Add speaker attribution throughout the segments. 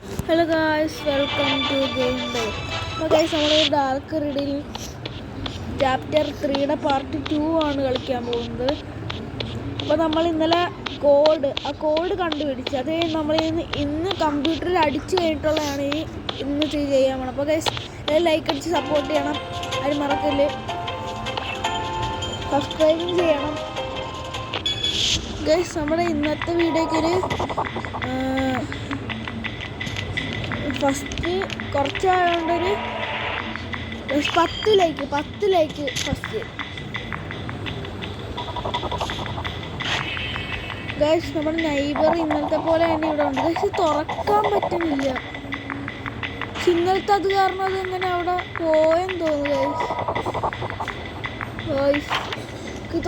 Speaker 1: Hello guys, welcome to game by. അപ്പോൾ guys, നമ്മൾ dark riddle chapter 3യുടെ part 2 ആണ് കളിക്കാൻ പോകുന്നത്. അപ്പോൾ നമ്മൾ ഇന്നലെ കോഡ് കണ്ടുപിടിച്ച് അത് നമ്മൾ ഇന്ന് കമ്പ്യൂട്ടറിൽ അടിച്ചു കഴിഞ്ഞിട്ടുള്ളതാണ് ഇന്ന് ചെയ്യാൻ പോകണം. അപ്പോൾ ഗൈസ്, ലൈക്ക് അടിച്ച് സപ്പോർട്ട് ചെയ്യണം, അത് മറക്കല്. സബ്സ്ക്രൈബും ചെയ്യണം ഗൈസ്. നമ്മുടെ ഇന്നത്തെ വീഡിയോയ്ക്കൊരു ഫസ്റ്റ് കുറച്ചായതുകൊണ്ടൊരു 10 ലൈക്ക് ഫസ്റ്റ് ഗൈസ്. നമ്മുടെ നൈബർ ഇന്നലത്തെ പോലെ തന്നെ ഇവിടെ ഉണ്ട് ഗൈസ്. തുറക്കാൻ പറ്റുന്നില്ല. ഇന്നലത്തെ അത് കാരണം അതെങ്ങനെ അവിടെ പോയെന്ന് തോന്നുന്നു ഗൈസ്.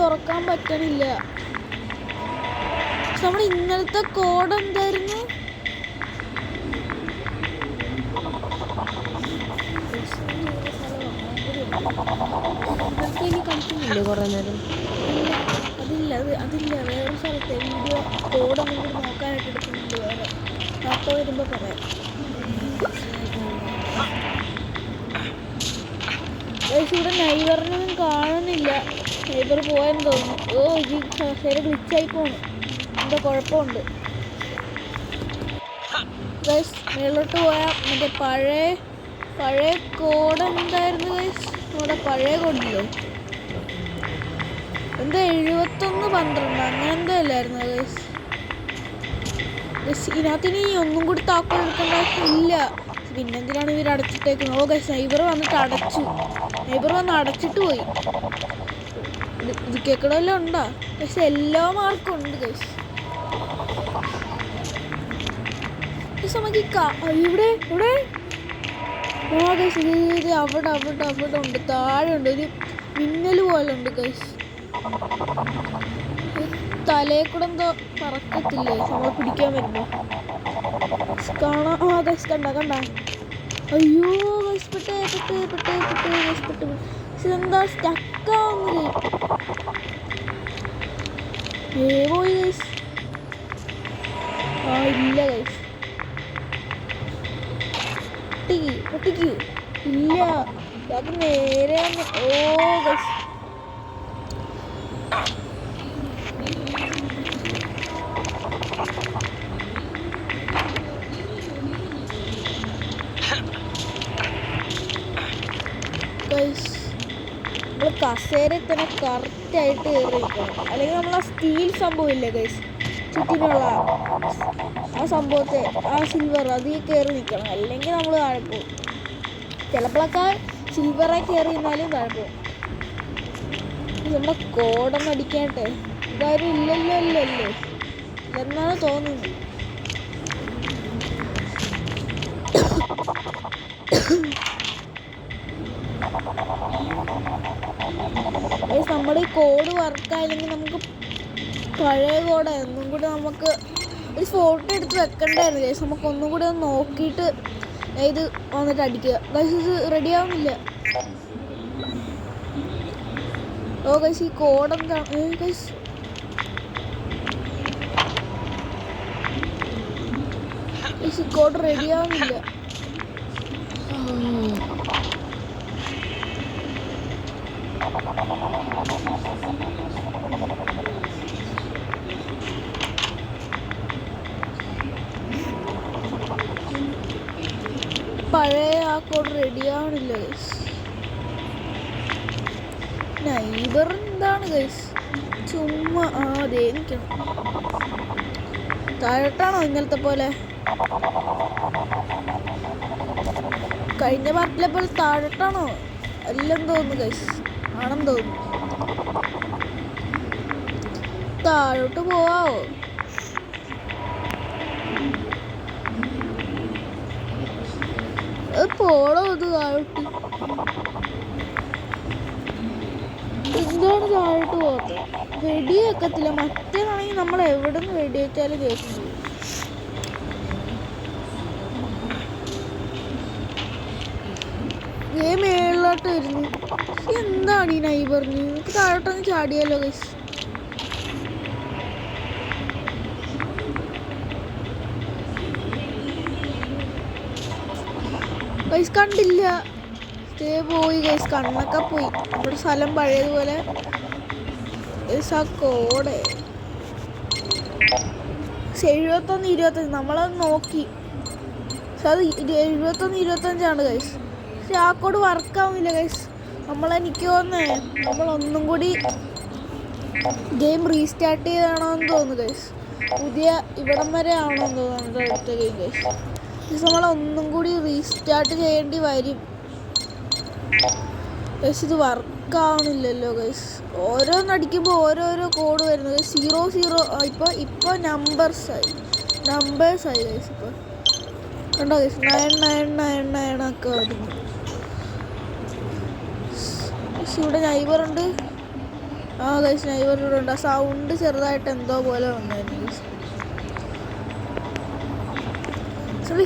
Speaker 1: തുറക്കാൻ പറ്റണില്ല. നമ്മുടെ ഇന്നലത്തെ കോഡ് എന്തായിരുന്നു?
Speaker 2: കളിക്കുന്നില്ലേ കുറേ നേരം?
Speaker 1: അതില്ല വേറെ സ്ഥലത്തെ വീഡിയോ കോഡൊന്നും കൂടി നോക്കാനായിട്ട് എടുക്കുന്നുണ്ട്. വേറെ അപ്പോൾ വരുമ്പോൾ പറയാം. ഇവിടെ നൈബറിനൊന്നും കാണുന്നില്ല. നൈബർ പോയെന്ന് തോന്നുന്നു. ഈ ശരി ഗ്ലിച്ചായി പോണു. എന്താ കുഴപ്പമുണ്ട് ഗൈസ്. മേലോട്ട് പോയാൽ മറ്റേ പഴയ കോഡ് എന്തായിരുന്നു ഗൈസ്? നമ്മുടെ പഴയ കോഡില്ലോ എന്താ 7112 അങ്ങനെ എന്തോ അല്ലായിരുന്നു ഗൈസ്. ഇതിനകത്തിന് ഒന്നും കൂടി താക്കോൽ എടുക്കേണ്ട ആവശ്യമില്ല. പിന്നെന്തിനാണ് ഇവർ അടച്ചിട്ടേക്കുന്നത്? ഗൈസ്, നൈബർ വന്നിട്ട് അടച്ചിട്ട് പോയി. ഇത് കേൾക്കണമെല്ലാം ഉണ്ടോ ഗൈസ്? എല്ലാ മാർക്കും ഉണ്ട് ഗൈസ്. നമുക്ക് ഇവിടെ ഗൈസ്, ഇത് അവിടെ ഉണ്ട്, താഴെ ഉണ്ട്. ഒരു മിന്നൽ പോലെ ഉണ്ട് ഗൈസ്. തലയെ കൂടെ എന്തോ പറക്കത്തില്ലേ നമ്മൾ പിടിക്കാൻ വരുമ്പോ? കാണാം. ഗൈസ് കണ്ട അയ്യോ ഗൈസ്, പെട്ടേ ഇതെന്താ സ്റ്റക്കാവുന്നില്ലേ? പോയി ഗൈസ്. ഇല്ല ഗൈസ്, പൊട്ടിക്കൂ ഇല്ല. അത് നേരെ ഗൈസ്. നമ്മൾ കസേരയിൽ തന്നെ കറക്റ്റായിട്ട് കയറി നിൽക്കണം. അല്ലെങ്കിൽ നമ്മൾ ആ സ്റ്റീൽ സംഭവം ഇല്ലേ ഗൈസ്, ചുറ്റിനുള്ള ആ സംഭവത്തെ, ആ സിൽവർ അതിൽ കയറി നിൽക്കണം. അല്ലെങ്കിൽ നമ്മൾ താഴെ പോകും. ചിലപ്പോഴൊക്കെ സിൽവറായി കയറി നിന്നാലും താഴെ പോകും. നമ്മുടെ കോഡൊന്നും അടിക്കാട്ടെ. ഇതാരും ഇല്ലല്ലോ എന്നാണ് തോന്നുന്നത്. നമ്മുടെ ഈ കോഡ് വർക്കായില്ലെങ്കിൽ നമുക്ക് പഴയ കോഡ് ഒന്നും കൂടി നമുക്ക് ഒരു ഫോട്ടോ എടുത്ത് വെക്കണ്ടായിരുന്നു ഗൈസ്. നമുക്ക് ഒന്നും കൂടി ഒന്ന് നോക്കിയിട്ട് ഇത് വന്നിട്ട് അടിക്കുക ഗൈസ്. ഇത് റെഡി ആവുന്നില്ല. ഗൈസ്, ഈ കോഡ് എന്താണ് ഗൈസ്? ഈ കോഡ് റെഡി ആവുന്നില്ല. പഴയ ആ കോഡ് റെഡി ആവണില്ല ഗൈസ്. നൈബർ എന്താണ് ഗൈസ്? ചുമ്മാ അതേ നിൽക്കണം. താഴോട്ടാണോ ഇന്നലത്തെ പോലെ? കഴിഞ്ഞ പാർട്ടിലെ പോലെ താഴോട്ടാണോ? എല്ലാം തോന്നുന്നു ഗൈസ്, ആണെന്ന് തോന്നുന്നു. താഴോട്ട് പോവാവോ? പോണോ അത് താഴോട്ട്? എന്താണ് താഴോട്ട് പോകുന്നത്? വെടി വെക്കത്തില്ല. മറ്റേതാണെങ്കിൽ നമ്മൾ എവിടെ നിന്ന് വെടി വെച്ചാലും കേൾക്കുന്നു. മേളിലോട്ട് വരുന്നു. എന്താണ് ഈ നൈബറിന്? നമുക്ക് താഴോട്ടൊന്ന് ചാടിയാലോ ഗൈസ്? ഗൈസ് കണ്ടില്ല, പോയി ഗൈസ്, കണ്ണൊക്കെ പോയി. നമ്മുടെ സ്ഥലം പഴയതുപോലെ ആ കോഡ് 71-25 നമ്മളത് നോക്കി. പക്ഷെ അത് 71-25 ഗൈസ്. പക്ഷെ ആ കോഡ് വർക്കാവുന്നില്ല ഗൈസ്. എനിക്ക് തോന്നുന്നേ നമ്മളൊന്നും കൂടി ഗെയിം റീസ്റ്റാർട്ട് ചെയ്താണോന്ന് തോന്നുന്നു ഗൈസ്. പുതിയ ഇവിടം വരെ ആവണമെന്ന് തോന്നുന്നു അടുത്ത ഗെയിം ഗൈസ്. നമ്മളൊന്നും കൂടി റീസ്റ്റാർട്ട് ചെയ്യേണ്ടി വരും ഗൈസ്. ഇത് വർക്കാവണില്ലല്ലോ ഗൈസ്. ഓരോന്നടിക്കുമ്പോൾ ഓരോരോ കോഡ് വരുന്നത് 00. ഇപ്പോൾ നമ്പേഴ്സായി ഗൈസ്. ഇപ്പോൾ കണ്ടോ ഗൈസ്, 999 ഒക്കെ വരുന്നു. ഇവിടെ നൈബറുണ്ട്. ആ ഗൈസ് നൈബർ ഇവിടെ ഉണ്ട്. ആ സൗണ്ട് ചെറുതായിട്ട് എന്തോ പോലെ വന്നായിരുന്നു ഗൈസ്.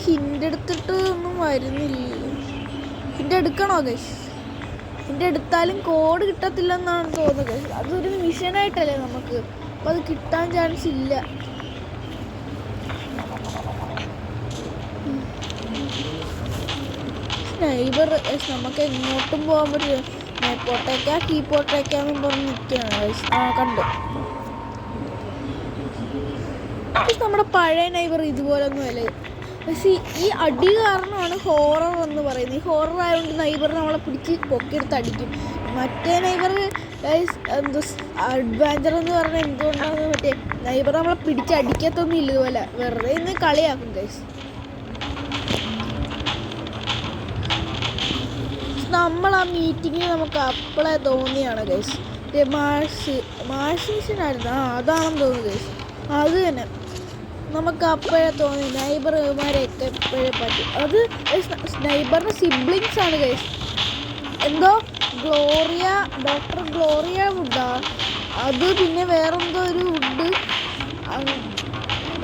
Speaker 1: ഹിൻ്റ് എടുത്തിട്ട് ഒന്നും വരുന്നില്ല. ഹിൻ്റ് എടുക്കണോ ഗൈസ്? ഹിൻ്റ് എടുത്താലും കോഡ് കിട്ടത്തില്ലെന്നാണ് തോന്നുന്നത് ഗൈസ്. അതൊരു മിഷനായിട്ടല്ലേ നമുക്ക്, അപ്പോൾ അത് കിട്ടാൻ ചാൻസ് ഇല്ല. നൈബർ നമുക്ക് എങ്ങോട്ടും പോകാൻ പറ്റില്ല. മേപ്പോട്ടേക്കാ കീപ്പോട്ടേക്കാന്നും പറഞ്ഞ് നിൽക്കുകയാണ് ഗൈസ്. ആ കണ്ടു. നമ്മുടെ പഴയ നൈബർ ഇതുപോലൊന്നും അല്ല. പക്ഷേ ഈ അടി കാരണമാണ് ഹോറർ എന്ന് പറയുന്നത്. ഈ ഹോറർ ആയതുകൊണ്ട് നൈബർ നമ്മളെ പിടിച്ച് പൊക്കിയെടുത്ത് അടിക്കും. മറ്റേ നൈബർ എന്തോ അഡ്വഞ്ചർ എന്ന് പറഞ്ഞാൽ എന്തുകൊണ്ടാണ് മറ്റേ നൈബർ നമ്മളെ പിടിച്ച് അടിക്കത്തൊന്നും ഇല്ല. ഇതുപോലെ വെറുതെ ഇന്ന് കളിയാക്കും ഗൈസ്. നമ്മൾ ആ മീറ്റിങ്ങിൽ നമുക്ക് അപ്പോളെ തോന്നിയാണ് ഗൈസ്. മാഷ് മിഷനായിരുന്നു. അതാണെന്ന് തോന്നുന്നു ഗൈസ്. അത് തന്നെ നമുക്ക് അപ്പോഴേ തോന്നി നൈബർമാരെയൊക്കെ എപ്പോഴേ പറ്റി. അത് നൈബറിൻ്റെ സിബ്ലിങ്സ് ആണ് ഗൈസ്. എന്തോ ഡോക്ടർ ഗ്ലോറിയ വുഡാ അത്, പിന്നെ വേറെന്തോ ഒരു വുഡ്,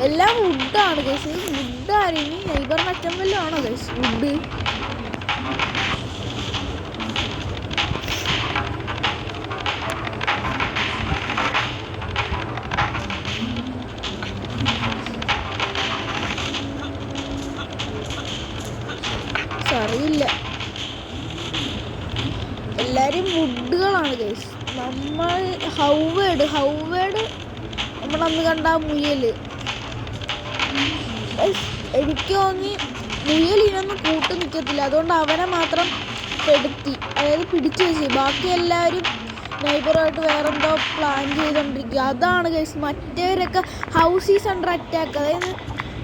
Speaker 1: എല്ലാം വുഡാണ് ഗൈസ്. വുഡ് ആരെയും നൈബറിൻ്റെ അച്ഛൻ വല്ലതും ആണോ ഗൈസ് വുഡ്? അറിയില്ല. എല്ലാവരും വുഡുകളാണ് ഗൈസ്. നമ്മൾ ഹൗവേഡ് നമ്മളന്ന് കണ്ട മുയൽ. എനിക്ക് തോന്നി മുയലിനൊന്നും കൂട്ട് നിൽക്കത്തില്ല. അതുകൊണ്ട് അവനെ മാത്രം പെടുത്തി, അതായത് പിടിച്ചു വെച്ച്. ബാക്കി എല്ലാവരും നൈബറുമായിട്ട് വേറെന്തോ പ്ലാൻ ചെയ്തുകൊണ്ടിരിക്കുക. അതാണ് ഗൈസ്. മറ്റേവരൊക്കെ ഹൗസ് ഈസ് അണ്ടർ അറ്റാക്ക്, അതായത്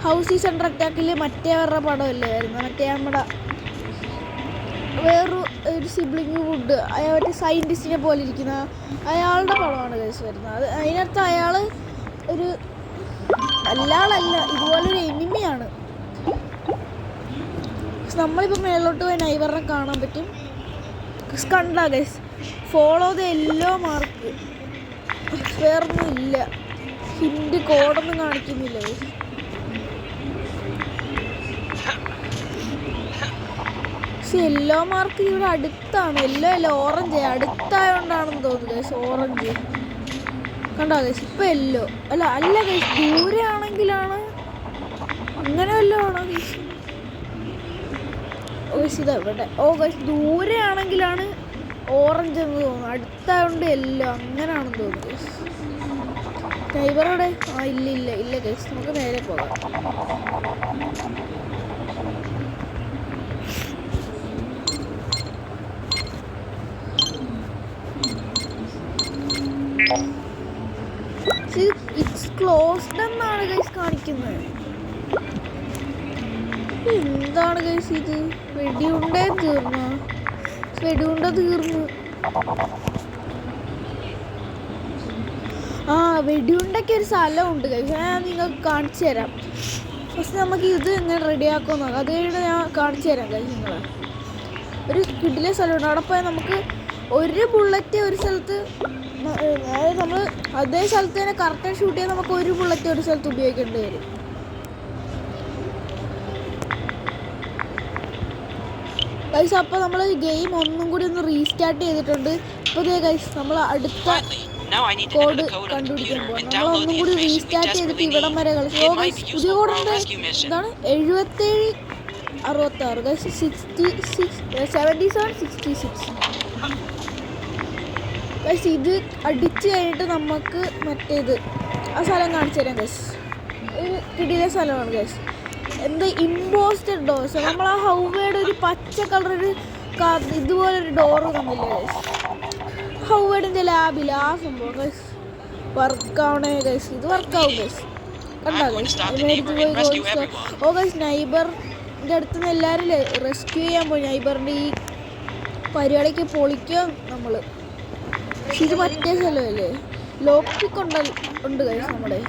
Speaker 1: ഹൗസ് ഈസ് അണ്ടർ അറ്റാക്കിൽ മറ്റേവരുടെ പടമല്ലേ വരുന്നത്. മറ്റേ നമ്മുടെ ഒരു സിബ്ലിങ് വുഡ്, മറ്റേ സയൻറ്റിസ്റ്റിനെ പോലെ ഇരിക്കുന്ന അയാളുടെ പടമാണ് ഗൈസ് വരുന്നത്. അതിനകത്ത് അയാൾ ഒരു അല്ലാളല്ല, ഇതുപോലൊരു എനിമിയാണ്. നമ്മളിപ്പോൾ മേലോട്ട് പോയി നൈബറിനെ കാണാൻ പറ്റും. കണ്ടാ guys, follow the yellow mark. വേറൊന്നും ഇല്ല. ഹിൻ്റ് കോഡൊന്നും കാണിക്കുന്നില്ല ഗൈസ്. യെല്ലോ മാർക്ക് ഇവിടെ അടുത്താണ്. യെല്ലോ അല്ല, ഓറഞ്ച്. അടുത്തായോണ്ടാണെന്ന് തോന്നുന്നു ഗൈസ്. ഓറഞ്ച് കണ്ടോ ഗൈസ്? ഇപ്പം യെല്ലോ അല്ല ഗൈസ്, ദൂരെ ആണെങ്കിലാണ് അങ്ങനെ വല്ലതും ആണോ ഗൈസ്? ഗൈസ് ഇതെവിടെ? ഗൈസ് ദൂരെ ആണെങ്കിലാണ് ഓറഞ്ച് എന്ന് തോന്നുന്നു, അടുത്തായോണ്ട് യെല്ലോ, അങ്ങനെയാണെന്ന് തോന്നുന്നു ഗൈസ്. നൈബറോടെ ഇല്ല ഗൈസ്. നമുക്ക് നേരെ പോകാം. ഇറ്റ്സ് ക്ലോസ്ഡ് എന്നാണ് ഗൈസ് കാണിക്കുന്നത്. എന്താണ് ഗൈസ് ഇത്? വെടിയുണ്ട തീർന്നു. വെടിയുണ്ടൊക്കെ ഒരു സ്ഥലമുണ്ട് ഗൈസ്. ഞാൻ നിങ്ങൾക്ക് കാണിച്ചു തരാം. പക്ഷെ നമുക്ക് ഇത് എങ്ങനെ റെഡിയാക്കുമെന്ന് നോക്കാം. അത് കഴിഞ്ഞിട്ട് ഞാൻ കാണിച്ചു തരാം ഗൈസ്. നിങ്ങളെ ഒരു കിടിലെ സ്ഥലമുണ്ട്. അവിടെ പോയാൽ നമുക്ക് ഒരു ബുള്ളറ്റ് ഒരു സ്ഥലത്ത്, അതായത് നമ്മൾ അതേ സ്ഥലത്ത് തന്നെ കറക്റ്റ് ഷൂട്ട് ചെയ്യാൻ നമുക്ക് ഒരു ബുള്ളറ്റ് ഒരു സ്ഥലത്ത് ഉപയോഗിക്കേണ്ടി വരും. ഗൈസ് അപ്പോൾ നമ്മൾ ഗെയിം ഒന്നും കൂടി ഒന്ന് റീസ്റ്റാർട്ട് ചെയ്തിട്ടുണ്ട്. ഇപ്പോൾ ഗൈസ് നമ്മൾ അടുത്ത കോഡ് കണ്ടുപിടിക്കാൻ പോകാം. നമ്മൾ ഒന്നും കൂടി റീസ്റ്റാർട്ട് ചെയ്തിട്ട് ഇവിടം വരെ കളിച്ചു. പുതിയ കോഡുണ്ട്. എന്താണ് 77 66 ഗൈസ് 77 66 ഗൈസ്. ഇത് അടിച്ച് കഴിഞ്ഞിട്ട് നമുക്ക് മറ്റേത് ആ സ്ഥലം കാണിച്ചു തരാം ഗൈസ്. ഒരു കിടില സ്ഥലമാണ് ഗൈസ്. എന്താ ഇമ്പോസ്റ്റഡ് ഡോർസ്. നമ്മൾ ആ ഹൗവേയുടെ ഒരു പച്ച കളർ ഒരു ഇതുപോലൊരു ഡോറ് തന്നില്ലേ ഗൈസ്, ഹൗവേഡിൻ്റെ ലാബിൽ ആ സംഭവം ഗൈസ് വർക്കാവണേ ഗൈസ്. ഇത് വർക്കാവും ഗൈസ്. കണ്ടാ ഗൈസ് മേടിച്ച് പോയി ഗോൾസ്. ഓ ഗൈസ് നൈബറിൻ്റെ അടുത്ത് നിന്ന് എല്ലാവരും റെസ്ക്യൂ ചെയ്യാൻ പോയി. നൈബറിൻ്റെ ഈ പരിപാടിക്ക് പൊളിക്കുക നമ്മൾ. പക്ഷെ ഇത് മറ്റേ സ്ഥലമല്ലേ, ലോക്കിക്ക് ഉണ്ട് ഗൈസ് നമ്മുടെ.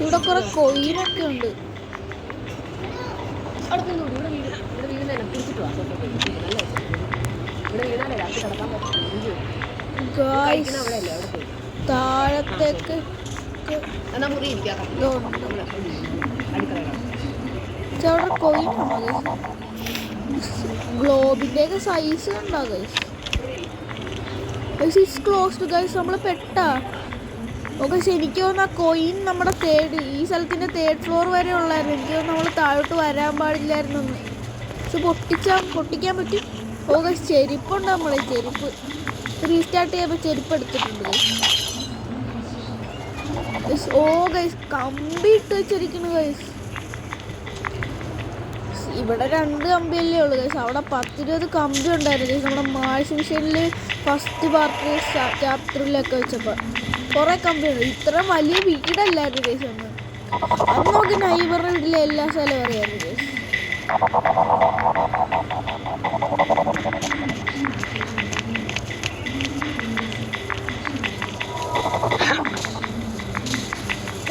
Speaker 1: ഇവിടെ കുറെ കൊയിനൊക്കെ ഉണ്ട്. താഴത്തേക്ക് അവിടെ കൊയിനാണോ ഗ്ലോബിന്റെ ഒക്കെ സൈസ് ഉണ്ടോ ഗൈസ്? It's closed guys. നമ്മൾ പെട്ടാ. ഓക്കെ എനിക്ക് തോന്നുന്നു ആ കൊയിൻ നമ്മുടെ ഈ സ്ഥലത്തിൻ്റെ 3rd ഫ്ലോർ വരെ ഉള്ളായിരുന്നു. എനിക്ക് തോന്നുന്നു നമ്മൾ താഴോട്ട് വരാൻ പാടില്ലായിരുന്നു. പക്ഷെ പൊട്ടിക്കാൻ പറ്റും. ഓ ഗൈസ് ചെരുപ്പുണ്ട്. നമ്മളെ ചെരുപ്പ് റീസ്റ്റാർട്ട് ചെയ്യുമ്പോൾ ചെരുപ്പ് എടുത്തിട്ടുണ്ട് ഗൈസ്. ഓ ഗൈസ് കമ്പി ഇട്ട് വെച്ചിരിക്കുന്നു ഗൈസ്. ഇവിടെ 2 കമ്പിയല്ലേ ഉള്ളൂ ഗൈസ്. അവിടെ 10-20 കമ്പി ഉണ്ടായിരുന്നു ഗൈസ്. നമ്മുടെ മാഴ്സ് മിഷനിൽ ഫസ്റ്റ് പാർട്ട് ചാപ്റ്ററിലൊക്കെ വെച്ചപ്പോൾ കുറേ കമ്പിയുണ്ട്. ഇത്ര വലിയ വീടല്ലായിരുന്നു ഗൈസ് അന്ന്. അന്ന് നമുക്ക് നൈബറിൻ്റെ വീട്ടിലെ എല്ലാ സ്ഥലവും അറിയാമായിരുന്നു ഗൈസ്.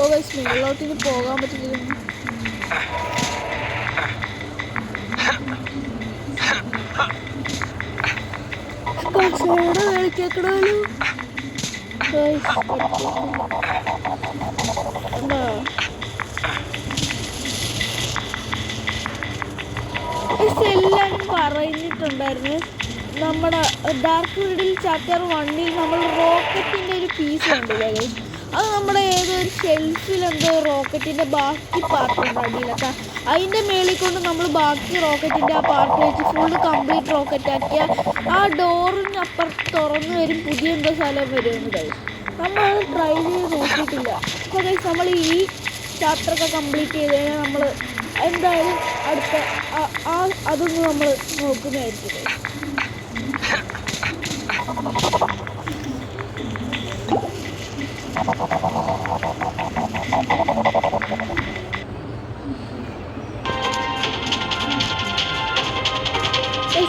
Speaker 1: ഓ ഗൈസ് മേളിലോട്ടിന് പോകാൻ പറ്റില്ല. കളിക്കണല്ലോ എല്ലാവരും പറഞ്ഞിട്ടുണ്ടായിരുന്നു. നമ്മുടെ ഡാർക്ക് വീഡിൽ ചാപ്റ്റർ 1 നമ്മൾ റോക്കറ്റിൻ്റെ ഒരു പീസ് കണ്ടില്ലേ ഗൈസ്. അത് നമ്മുടെ ഏതൊരു ഷെൽഫിലെന്തോ റോക്കറ്റിൻ്റെ ബാക്കി പാർട്ടുണ്ട് അടിയിലൊക്കെ. അതിൻ്റെ മേളിൽ കൊണ്ട് നമ്മൾ ബാക്കി റോക്കറ്റിൻ്റെ ആ പാർട്ട് വെച്ച് ഫുള്ള് കംപ്ലീറ്റ് റോക്കറ്റ് ആക്കിയ ആ ഡോറിന് അപ്പുറത്ത് തുറന്നു വരും പുതിയ എന്തോ സ്ഥലം വരുമെന്ന് ഗൈസ്. നമ്മളത് ട്രൈ ചെയ്ത് നോക്കിയിട്ടില്ല. അപ്പോൾ ഗൈസ് നമ്മൾ ഈ ചാപ്റ്ററൊക്കെ കംപ്ലീറ്റ് ചെയ്ത് കഴിഞ്ഞാൽ നമ്മൾ എന്തായാലും അടുത്ത അതൊന്ന് നമ്മൾ നോക്കുന്നതായിരിക്കും ഗൈസ്.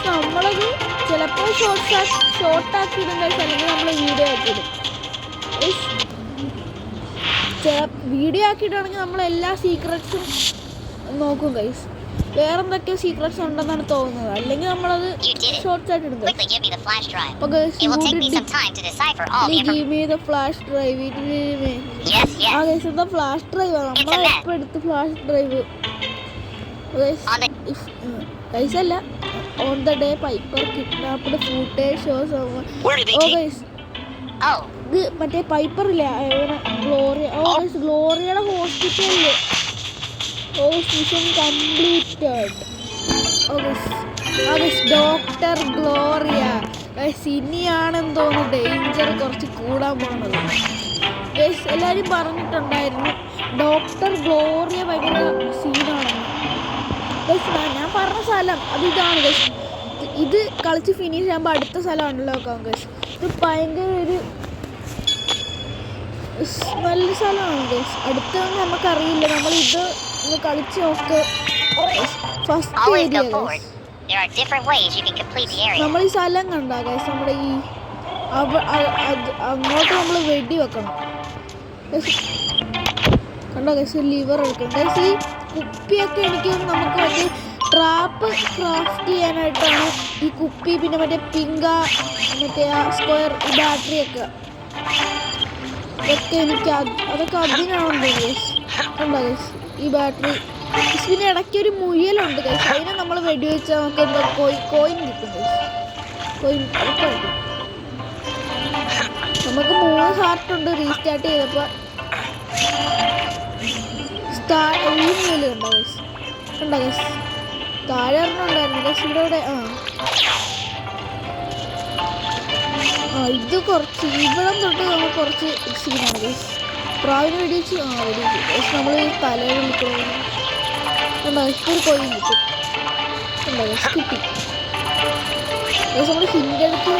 Speaker 1: നമ്മളത് ചിലപ്പോൾ ഷോർട്ടാക്കിയിടും ഗൈസ്, അല്ലെങ്കിൽ നമ്മൾ വീഡിയോ ആക്കിയിടും. വീഡിയോ ആക്കിയിട്ടാണെങ്കിൽ നമ്മൾ എല്ലാ സീക്രട്സും നോക്കും ഗൈസ്. വേറെ എന്തൊക്കെ സീക്രട്സ് ഉണ്ടെന്നാണ് തോന്നുന്നത്, അല്ലെങ്കിൽ നമ്മളത് ഷോർട്ട്സ് ആയിട്ട് ഇടും. ഫ്ലാഷ് ഡ്രൈവ് എന്താ ഫ്ലാഷ് ഡ്രൈവ് നമ്മളെപ്പോൾ എടുത്ത് ഫ്ലാഷ് ഡ്രൈവ് ഗൈസ് അല്ല. On the day Piper kidnapped footage shows. Oh guys ഇത് മറ്റേ പൈപ്പറില്ലേ ഗ്ലോറിയ. ഓ ഗൈസ് ഗ്ലോറിയയുടെ ഹോസ്പിറ്റലില് mission completed. Oh guys doctor Gloria guys. ഇനിയാണെന്ന് തോന്നുന്നു ഡേഞ്ചർ കുറച്ച് കൂടാൻ പോകുന്നത് ഗൈസ്. എല്ലാവരും പറഞ്ഞിട്ടുണ്ടായിരുന്നു ഡോക്ടർ ഗ്ലോറിയ ഭയങ്കര സീനാണെന്ന് ഗൈസ്. ഞാൻ പറഞ്ഞ സ്ഥലം അത് ഇതാണ് ഗൈസ്. ഇത് കളിച്ച് ഫിനിഷ് ചെയ്യുമ്പോൾ അടുത്ത സ്ഥലമാണല്ലോ ഗൈസ്. ഇത് ഭയങ്കര ഒരു നല്ല സ്ഥലമാണ് ഗൈസ്. അടുത്തൊന്നും നമുക്കറിയില്ല. നമ്മളിത് ഒന്ന് കളിച്ച് നോക്ക്. First area guys. നമ്മൾ ഈ സ്ഥലം കണ്ടാ ഗൈസ്. നമ്മുടെ ഈ അങ്ങോട്ട് നമ്മൾ വെടി വെക്കണം കണ്ടോ ഗൈസ്. ലിവർ എടുക്കണം ഗൈസ്. ഈ കുപ്പിയൊക്കെ എനിക്ക് നമുക്ക് മറ്റേ ട്രാപ്പ് ക്രാഫ്റ്റ് ചെയ്യാനായിട്ടാണ് ഈ കുപ്പി. പിന്നെ മറ്റേ പിങ്ക മറ്റേ ആ സ്ക്വയർ ബാറ്ററിയൊക്കെ ഇതൊക്കെ എനിക്ക് അതൊക്കെ അതിനാണുണ്ട് ഗൈസ്. കണ്ടോ ഗൈസ് ഈ ബാറ്ററി. പിന്നെ ഇടയ്ക്കൊരു മുയലുണ്ട് ഗൈസ്. അതിനെ നമ്മൾ വെടിവെച്ചാൽ നമുക്ക് എന്താ കോയിൻ കിട്ടും ഗൈസ്. കോയിൻ ഒക്കെ കിട്ടും. നമുക്ക് 3 ഹാർട്ടുണ്ട് റീസ്റ്റാർട്ട് ചെയ്തപ്പോൾ. കണ്ടോ ഗൈസ്, താഴെ ഉണ്ടായിരുന്നു ഗൈസ്. ഇവിടെ ഇത് കുറച്ച് ഇവിടെ തൊട്ട് നമ്മൾ കുറച്ച് സീനാണ് ഗൈസ്. പ്രാവിനെ വെടിവെച്ച് വെടിവെച്ചു ഗൈസ്. നമ്മൾ തലയിൽ നിൽക്കണം. കണ്ടോ ഗൈസ്, ഒരു കോയിൻ കിട്ടും. കണ്ടോ ഗൈസ്, കിട്ടി ഗൈസ്. നമ്മൾ ഹിൻ്റെ അടുത്ത്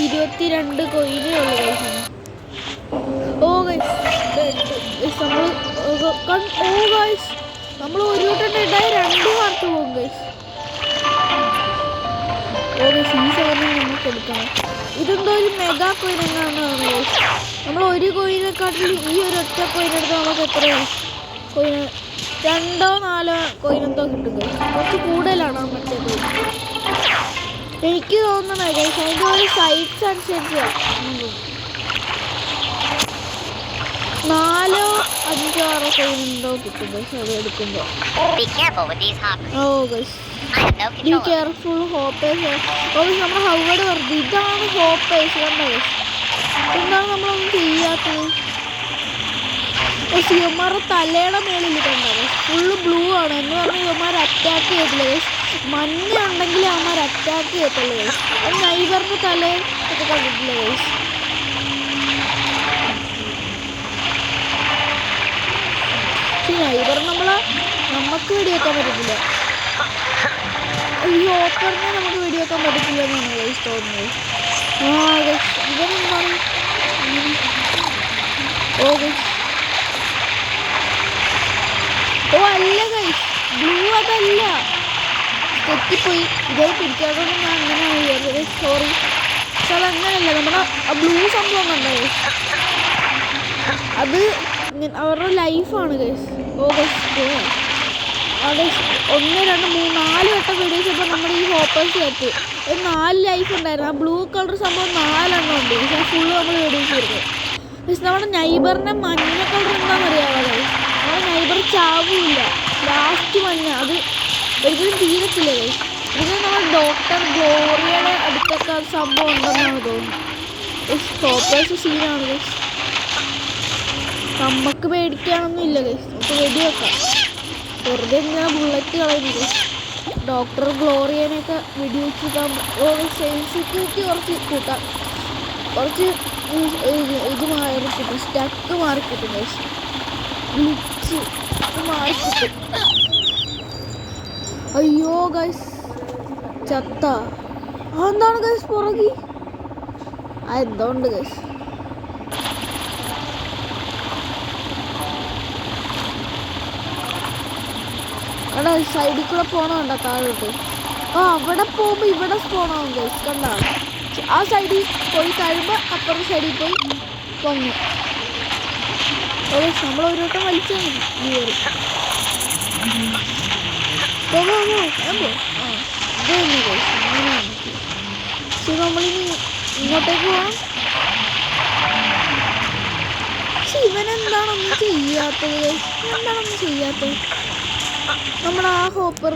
Speaker 1: 22 കോയിനേ ഉള്ളു ഗൈസ്. ഓ ഗൈസ് നമ്മൾ ഒരു വട്ടം ഉണ്ടായി 2 മാർക്ക് പോകും ഗൈസ്. ഓ ഗൈസ്, ഈ സാധനം നമുക്ക് എടുക്കണം. ഇതെന്തോ ഒരു മെഗാ കോയിൻ എന്നാണ് ഗൈസ്. നമ്മൾ ഒരു കോയിനെക്കാട്ടിൽ ഈ ഒരു ഒറ്റ കോയിൻ എടുത്ത് നമുക്ക് എത്ര കോയിന് 2 or 4 കോയിൻ എന്തോ കിട്ടും ഗൈസ്. കുറച്ച് കൂടുതലാണ് മറ്റേ കോയിൻ എനിക്ക് തോന്നണേ ഗൈസ്. അതിൻ്റെ ഒരു സൈറ്റ്സ് അനുസരിച്ചാണ് 4 or 5 or 6 കോയിൻ എന്തോ കിട്ടും ഗൈസ് അത് എടുക്കുമ്പോൾ. ഓ ഗൈസ്, ബി കെയർഫുൾ ഹോപ്പേഴ്സ്. നമ്മുടെ ഹൗവേഡ് വെറുതെ ഇതാണ് ഹോപ്പേഴ്സ്. കണ്ടോ ഗൈസ്, എന്താണ് നമ്മളൊന്നും ചെയ്യാത്തത്? യുവന്മാരുടെ തലയുടെ മേളിൽ കണ്ടോ ഗൈസ്, ഫുള്ള് ബ്ലൂ ആണ്. എന്ന് പറഞ്ഞാൽ യുവന്മാർ അറ്റാക്ക് ചെയ്തില്ല ഗൈസ്. മഞ്ഞ ഉണ്ടെങ്കിൽ അവന്മാർ അറ്റാക്ക് ചെയ്യത്തുള്ളൂ ഗൈസ്. നൈബറിൻ്റെ തലയിൽ ഒക്കെ കണ്ടിട്ടില്ല ഗൈസ്. നൈബർ നമുക്ക് വെടിവെക്കാൻ പറ്റത്തില്ല. ഈ ഓപ്പറിനെ നമുക്ക് വെടിവെക്കാൻ പറ്റത്തില്ല എന്നാണ് ഗൈസ് തോന്നുന്നത്. ഗൈസ് ഇവനെന്താണ്? ഓ ഗൈസ്, ഓ അല്ല ഗൈസ്, ബ്ലൂ അതല്ല, തെറ്റിപ്പോയി. ഇതേ പിടിക്കാതൊന്നും ഞാൻ അങ്ങനെയാണ് വിചാരിച്ചത്. സോറി. പക്ഷെ അതങ്ങനെയല്ല, നമ്മുടെ ബ്ലൂ സംഭവം കണ്ടോ ഗൈസ്, അത് അവരുടെ ലൈഫാണ് ഗൈസ്. ഓ ഗൈസ്, അവിടെ 1, 2, 3, 4 വട്ടം വെടിവെച്ചപ്പോൾ നമ്മുടെ ഈ ഹോപ്പേഴ്സ് കയറ്റി ഒരു 4 ലൈഫ് ഉണ്ടായിരുന്നു. ആ ബ്ലൂ കളർ സംഭവം 4 എണ്ണം ഉണ്ട് പക്ഷേ ഫുള്ള് നമ്മൾ വെടിവെച്ചിരുന്നു ഗൈസ്. നമ്മുടെ നൈബറിൻ്റെ മഞ്ഞ കളർ എന്താണെന്നറിയാമോ ഗൈസ്? നമ്മുടെ നൈബർ ചാവില്ല, ലാസ്റ്റ് മഞ്ഞ, അത് ഒരിക്കലും തീരത്തില്ല ഗൈസ്. ഇത് നമ്മുടെ ഡോക്ടർ ഗ്ലോറിയയുടെ അടുത്തൊക്കെ സംഭവം ഉണ്ടെന്നാണ് തോന്നുന്നത് ഗൈസ്. ഹോപ്പേഴ്സ് സീനാണ് ഗൈസ്. നമുക്ക് പേടിക്കാനൊന്നും ഇല്ല ഗൈസ്, നമുക്ക് വെടിവെക്കാം. വെറുതെ ഇങ്ങനെ ബുള്ളറ്റ് കളയുന്നത്. ഡോക്ടർ ഗ്ലോറിയനെയൊക്കെ വെടിവെച്ചിട്ടാൽ സെൻസിറ്റിവിറ്റി കുറച്ച് കൂട്ടാം, കുറച്ച് ഇത് മാറിക്കിട്ടും, സ്റ്റക്ക് മാറിക്കിട്ടും ഗൈസ്, ഗ്ലിച്ച് മാറിക്കിട്ടും. അയ്യോ ഗൈസ്, ചത്ത. അതെന്താണ് ഗൈസ് പുറകി? എന്തുകൊണ്ട് ഗൈസ്? അവിടെ സൈഡിൽ കൂടെ പോകണമുണ്ടോ താഴോട്ട്? അവിടെ പോകുമ്പോൾ ഇവിടെ സ്പോണാവും ഗൈസ്. കണ്ടോ, ആ സൈഡിൽ പോയി കഴിയുമ്പോൾ അപ്പുറത്തെ സൈഡിൽ പോയി പൊങ്ങും. നമ്മൾ ഒരു വട്ടം വലിച്ചാൽ മതി കയറി പോകോ. ഇത് തന്നെ ഗൈസ്, അങ്ങനെയാണ്. പക്ഷെ നമ്മളിനി ഇങ്ങോട്ടേക്ക് പോകാം. പക്ഷെ ഇവനെന്താണൊന്നും ചെയ്യാത്തത് ഗൈസ്? എന്താണൊന്നും ചെയ്യാത്തത് നമ്മുടെ ആ ഹോപ്പർ?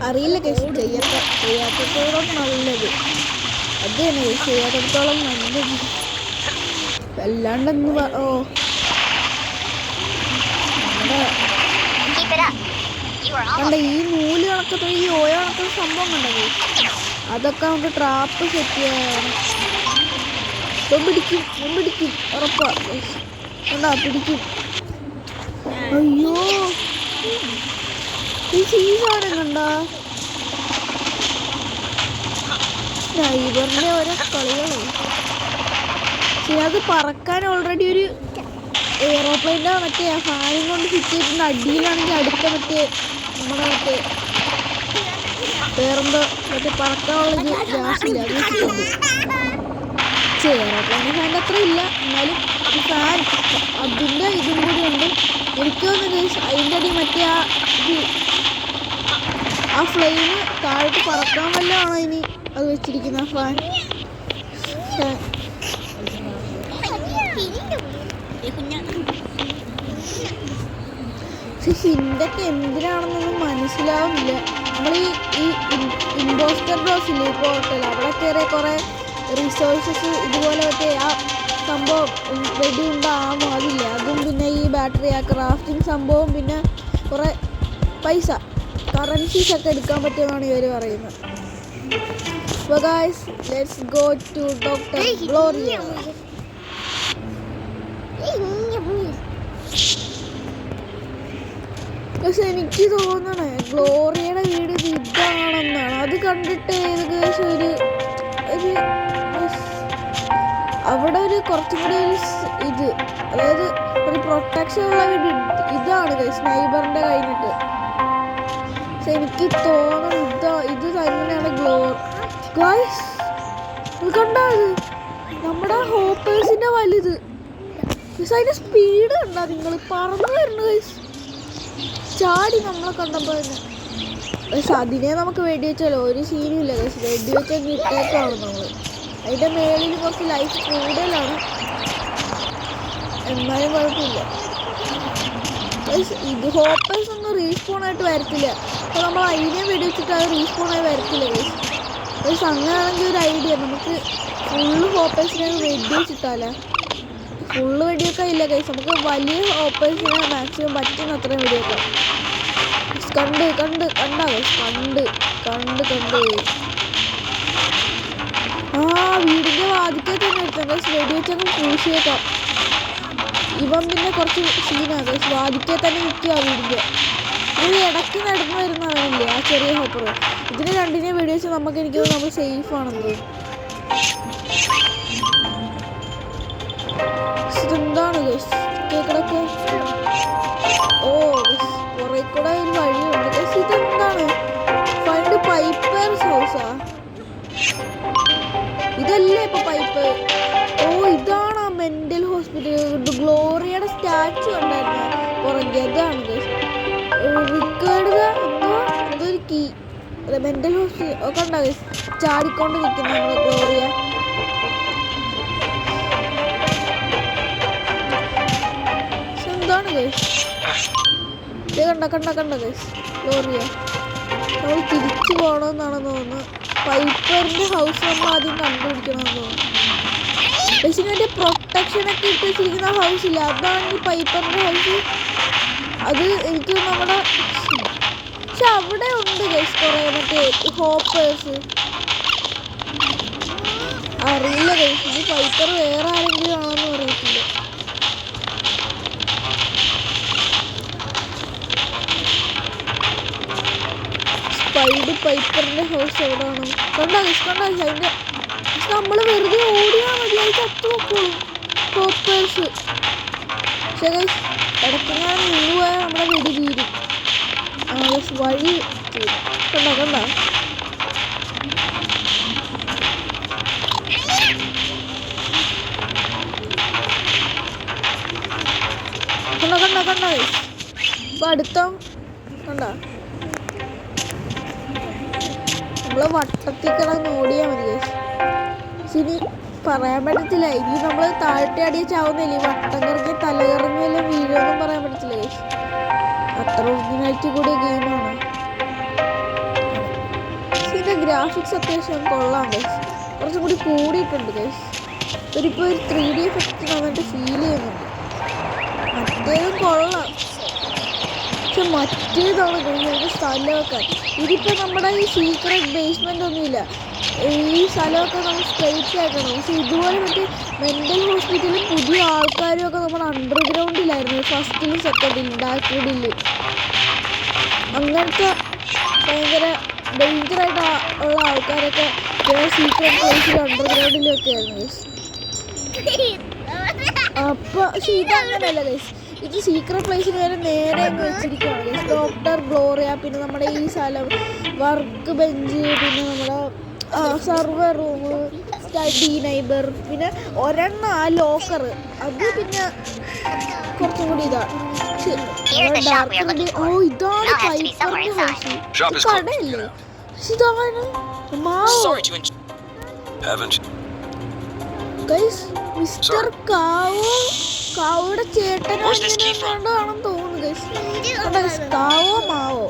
Speaker 1: അറിയില്ല ഗൈസ്, ചെയ്യാത്തത്തോളം നല്ലത് അത് തന്നെ ഗൈസ്, ചെയ്യാത്തത്തോളം നല്ലത്. അല്ലാണ്ടെന്ന് കണ്ട ഈ നൂല് കണക്കത്തെ ഈ ഓയ കണക്കുന്ന സംഭവം കണ്ടത്, അതൊക്കെ നമുക്ക് ട്രാപ്പ് സെറ്റ് ചെയ്യാനാണ്. പിടിക്കും ഉറപ്പാ ഗൈസ്. കണ്ടാ പിടിക്കും. അയ്യോ, ഈ സാധനം കണ്ടാ നൈബറിന്റെ ഓരോ കളികളോ. അത് പറക്കാൻ ഓൾറെഡി ഒരു എയറോപ്ലെയിൻ്റെ മറ്റേ ഫാനും കൊണ്ട് ഫിറ്റ് ചെയ്തിട്ടുണ്ട്. അടിയിലാണെങ്കിൽ അടുത്ത മറ്റേ നമ്മുടെ മറ്റേ വേറെന്തോ മറ്റേ പറക്കാനുള്ള ഗ്യാസില്ല, അത് വെച്ചിട്ടുണ്ട്. എയറോപ്ലെയിൻ്റെ ഫാൻ്റെ അത്ര ഇല്ല, എന്നാലും ഈ ഫാൻ അതിൻ്റെ ഇതും കൂടി ഉണ്ട്. എനിക്ക് തോന്നുന്നു ഗൈസ് അതിൻ്റെ അടി മറ്റേ ആ ഫ്ലെയിം താഴോട്ട് പറക്കാൻ വല്ലതാണോ ഇനി അത് വെച്ചിരിക്കുന്ന ഫാൻ. പക്ഷെ ഹിന്ദൊക്കെ എന്തിനാണെന്നൊന്നും മനസ്സിലാവുന്നില്ല. നമ്മൾ ഈ ഇമ്പോസ്റ്റർ ഡോസില്ലേ, ഇപ്പോൾ ഹോട്ടൽ അവിടെ കയറിയ കുറേ റിസോഴ്സസ് ഇതുപോലെ മറ്റേ ആ സംഭവം വെടി ഉണ്ടാമോ അതില്ല. അതും പിന്നെ ഈ ബാറ്ററി ആ ക്രാഫ്റ്റിംഗ് സംഭവം പിന്നെ കുറേ പൈസ കറൻസീസ് ഒക്കെ എടുക്കാൻ പറ്റുമെന്നാണ് ഇവർ പറയുന്നത്. So guys, let's go to Dr. Gloria. പക്ഷെ എനിക്ക് തോന്നണേ ഗ്ലോറിയയുടെ വീട് ഇതാണെന്നാണ്. അത് കണ്ടിട്ട് ഏകദേശം ഒരു അവിടെ ഒരു കുറച്ചും കൂടി ഒരു ഇത്, അതായത് ഒരു പ്രൊട്ടക്ഷൻ ഉള്ള വീട് ഇതാണ് സ്നൈബറിന്റെ കഴിഞ്ഞിട്ട്. പക്ഷെ എനിക്ക് തോന്നണം ഇത് തന്നെയാണ് ഗായ്സ്. കണ്ടാ നമ്മുടെ ഹോപ്പേഴ്സിന്റെ വലുത്. അതിന്റെ സ്പീഡ് കണ്ടാ നിങ്ങൾ പറന്നു വരുന്നു ഗൈസ്, ചാടി നമ്മളെ കണ്ടപ്പോ തന്നെ. പക്ഷെ അതിനെ നമുക്ക് വെടിവെച്ചാലോ ഒരു സീനും ഇല്ല ഗൈസ്, വെടിവെച്ചാൽ ഇട്ടേക്കാണ് നമ്മൾ. അതിന്റെ മേളിൽ കുറച്ച് ലൈഫ് കൂടുതലാണ്, എന്നാലും കുഴപ്പമില്ല. ഇത് ഹോപ്പേഴ്സ് ഒന്നും റീസ്പോൺ ആയിട്ട് വരത്തില്ല. അപ്പൊ നമ്മൾ അതിനെ വെടിവെച്ചിട്ട് അത് റീസ്പോൺ ആയി വരത്തില്ല ഗൈസ്. ഗൈസ് അങ്ങനെയാണെങ്കിൽ ഒരു ഐഡിയ, നമുക്ക് ഫുള്ള് ഹോപ്പേഴ്സിനെ വെടിവെച്ചിട്ടാലേ. ഫുള്ള് വെടിയൊക്കെ ഇല്ല ഗൈസ്, നമുക്ക് വലിയ ഹോപ്പേഴ്സിനെ മാക്സിമം പറ്റുന്ന അത്രയും വെടിയൊക്കെ. കണ്ടാ ഗൈസ്, കണ്ട് ആ വീടിന്റെ വാതിക്കൽ തന്നെ എടുത്താൽ ഗൈസ്, വെടിവെച്ചങ്ങ് പൂശിയേക്കാം. ഇവൻ പിന്നെ കുറച്ച് സീനാണ് ഗൈസ്, വാതിക്കൽ തന്നെ നിൽക്കുക വീടിന്റെ. ഇത് ഇടയ്ക്ക് നടന്നു വരുന്നവനല്ലേ ആ ചെറിയ ഹോപ്പർ. ഇതിന് രണ്ടിനെ വെടിവെച്ച് നമുക്ക് എനിക്ക് നമ്മൾ സേഫ് ആണെന്ന് തോന്നുന്നു. ഇതെന്താണ് ഗൈസ് കേക്കടൊക്കെ? ഓ കുറെ കൂടെ ഒരു വഴിയുണ്ട് ഗൈസ്. ഇതെന്താണ്? Find Pipers ഹൗസാ? ഇതല്ലേ ഇപ്പൊ പൈപ്പ്? ഓ ഇതാണ് ആ മെന്റൽ ഹോസ്പിറ്റൽ. ഗ്ലോറിയയുടെ സ്റ്റാച്ചു ഉണ്ടായിരുന്നു പുറകെ, അതാണ് ഗൈസ്. എന്തോ ഒരു കീ, അതെ മെന്റൽ ഹോസ്പിറ്റൽ ഒക്കെ ഉണ്ടാ ഗൈസ്. ചാടിക്കൊണ്ട് നിൽക്കുന്നു നമ്മുടെ ഗ്ലോറിയ. എന്താണ് ഗൈസ് കണ്ട ഗൈസ് ഗ്ലോറിയ. നമ്മൾ തിരിച്ചു പോകണമെന്നാണെന്ന് തോന്നുന്നു. പൈപ്പറിന്റെ ഹൗസ് നമ്മൾ ആദ്യം കണ്ടുപിടിക്കണമെന്ന് തോന്നുന്നു. പക്ഷെ ഇതിന്റെ പ്രൊട്ടക്ഷനൊക്കെ ഇട്ട് വെച്ചിരിക്കുന്ന ഹൗസ് ഇല്ല, അതാണ് ഈ പൈപ്പറിന്റെ ഹൗസ്. അത് എനിക്ക് നമ്മുടെ പക്ഷെ അവിടെ ഉണ്ട് ഗൈസ് കുറെ മറ്റേ ഹോപ്പേഴ്സ്. അറിയില്ല ഗൈസ്, ഇത് പൈപ്പർ വേറെ ആരെങ്കിലും ആണെന്ന് പറയത്തില്ല. പൈപ്പറിന്റെ ഹൗസ് എവിടെയാണ്? കണ്ടാ അതിന്റെ നമ്മള് വെറുതെ ഓടിയാൽ മതി, അത് ചത്തുവെക്കോളും ഹോപ്പേഴ്സ്. പക്ഷെ ഗൈസ് ഇടയ്ക്ക് ഞാൻ നിന്ന് പോയാൽ നമ്മുടെ വെടി തീരും. വഴി കണ്ട ഇപ്പൊ അടുത്ത കണ്ട നമ്മള് വട്ടത്തിൽ കിടന്ന് ഓടിയാൽ മതി ഗൈസ്. ഇനി പറയാൻ പറ്റത്തില്ല, ഇനി നമ്മള് താഴത്തെ അടിയെ ചാവുന്നില്ല. ഈ വട്ടം കറങ്ങി തലകറങ്ങിയെല്ലാം വീഴുമെന്നും പറയാൻ പറ്റത്തില്ല ഗൈസ്. അത്ര ഒറിജിനാലിറ്റി കൂടിയ ഗെയിമാണ്. ഇതിന്റെ ഗ്രാഫിക്സ് അത്യാവശ്യം കൊള്ളാം ഗൈസ്, കുറച്ചും കൂടി കൂടിയിട്ടുണ്ട് ഗൈസ്. ഒരിപ്പോൾ ഒരു 3D എഫക്റ്റ് നന്നായിട്ട് ഫീൽ ചെയ്യുന്നുണ്ട്. മറ്റേതും കൊള്ളാം, പക്ഷെ മറ്റേതാണ് ഗൈസ് സ്ഥലമൊക്കെ. ഇതിപ്പോൾ നമ്മുടെ ഈ സീക്രട്ട് ബേസ്മെന്റ് ഒന്നുമില്ല, ഈ സ്ഥലമൊക്കെ നമ്മൾ സ്ട്രെയിറ്റ് ആക്കണം. പക്ഷെ ഇതുപോലെ മറ്റേ മെന്റൽ ഹോസ്പിറ്റലിൽ പുതിയ ആൾക്കാരും ഒക്കെ നമ്മുടെ അണ്ടർഗ്രൗണ്ടിലായിരുന്നു, ഫസ്റ്റിലും സെക്കൻഡിലും ഡാർക്ക്വുഡിൽ. അങ്ങനത്തെ ഭയങ്കര ഡേഞ്ചറായിട്ട് ഉള്ള ആൾക്കാരൊക്കെ സീക്രട്ട് പ്ലേസിലും അണ്ടർഗ്രൗണ്ടിലും ഒക്കെ ആയിരുന്നു ഗൈസ്. അപ്പോൾ പക്ഷെ ഇതങ്ങനെയല്ല ഗൈസ്, ഇത് സീക്രട്ട് പ്ലേസിന് വരെ നേരെ അങ്ങ് വെച്ചിരിക്കുകയാണ് ഗൈസ്. ഡോക്ടർ ഗ്ലോറിയ, പിന്നെ നമ്മുടെ ഈ സ്ഥലം വർക്ക് ബെഞ്ച്, പിന്നെ നമ്മുടെ സർവർ റൂം, സ്റ്റഡി നൈബർ, പിന്നെ ഒരെണ്ണം ആ ലോക്കർ, അത് പിന്നെ കുറച്ചും കൂടി ഇതാണ്. ഓ ഇതാണ് പൈപ്പറിന്റെ ഹൗസ്, കടയല്ലേ? ഇതാണ് മാവോ ഗൈസ്, മിസ്റ്റർ കാവോയുടെ ചേട്ടനാണെന്ന് തോന്നുന്നു ഗൈസ്. കാവോ മാവോ,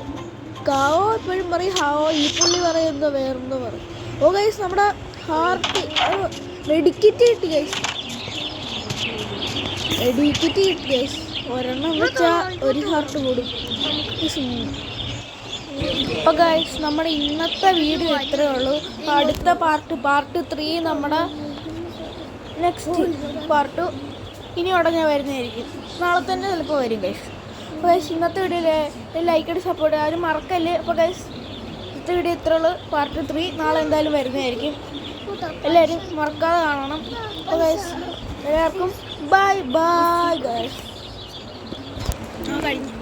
Speaker 1: കാവോ എപ്പോഴും പറയും ഹാവോ, ഈ പുള്ളി പറയുന്നോ വേറെന്തോ പറയും. ഓ ഗൈസ് നമ്മുടെ ഹാർട്ട് മെഡിക്കറ്റ് കിട്ടി ഗൈസ്. എഡിറ്റിറ്റ് ഗൈസ് ഒരെണ്ണം വെച്ചാൽ ഒരു ഹാർട്ട് കൂടും. അപ്പോൾ ഗൈസ് നമ്മുടെ ഇന്നത്തെ വീഡിയോ ഇത്രയേ ഉള്ളൂ. അടുത്ത പാർട്ട് 3 നമ്മുടെ നെക്സ്റ്റ് പാർട്ട് ഇനി ഉടനെ വരുന്നതായിരിക്കും. നാളെ തന്നെ ചിലപ്പോൾ വരും ഗൈസ്. അപ്പോൾ ഗൈസ് ഇന്നത്തെ വീഡിയോയിൽ ലൈക്ക് അടി സപ്പോർട്ട് ആരും മറക്കല്ലേ. അപ്പോൾ ഗൈസ് ഇന്നത്തെ വീഡിയോ ഇത്രയേ ഉള്ളൂ. പാർട്ട് 3 നാളെ എന്തായാലും വരുന്നതായിരിക്കും. എല്ലാവരും മറക്കാതെ കാണണം. അപ്പോൾ ഗൈസ് എല്ലാവർക്കും ബൈ ബൈ ഗൈസ്. കഴിഞ്ഞു.